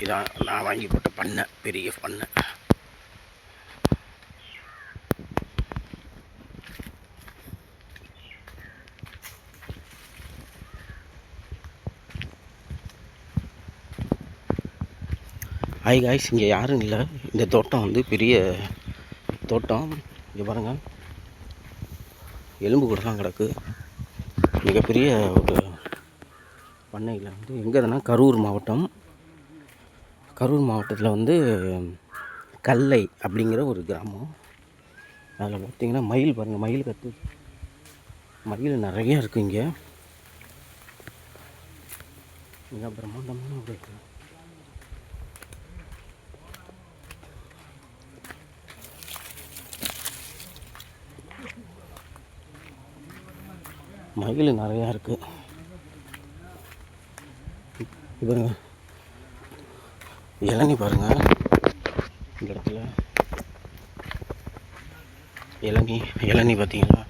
இதான் நான் வாங்கி போட்ட பண்ணை, பெரிய பண்ணை. ஹாய் காய்ஸ், இங்கே யாரும் இல்லை. இந்த தோட்டம் வந்து பெரிய தோட்டம். இங்கே பாருங்கள், எலும்பு கூட தான் கிடக்கு. மிகப்பெரிய ஒரு பண்ணையில் வந்து எங்கே இருக்குன்னா கரூர் மாவட்டம். கரூர் மாவட்டத்தில் வந்து கல்லை அப்படிங்கிற ஒரு கிராமம். அதில் பார்த்திங்கன்னா மயில் பாருங்கள், மயில் கற்று மயில் நிறையா இருக்குது இங்கே. மிக பிரம்மாண்டமான ஒரு மயில் நிறையா இருக்குது. பாருங்க, இளநி பாருங்கள், இந்த இடத்துல இளநி பார்த்தீங்களா?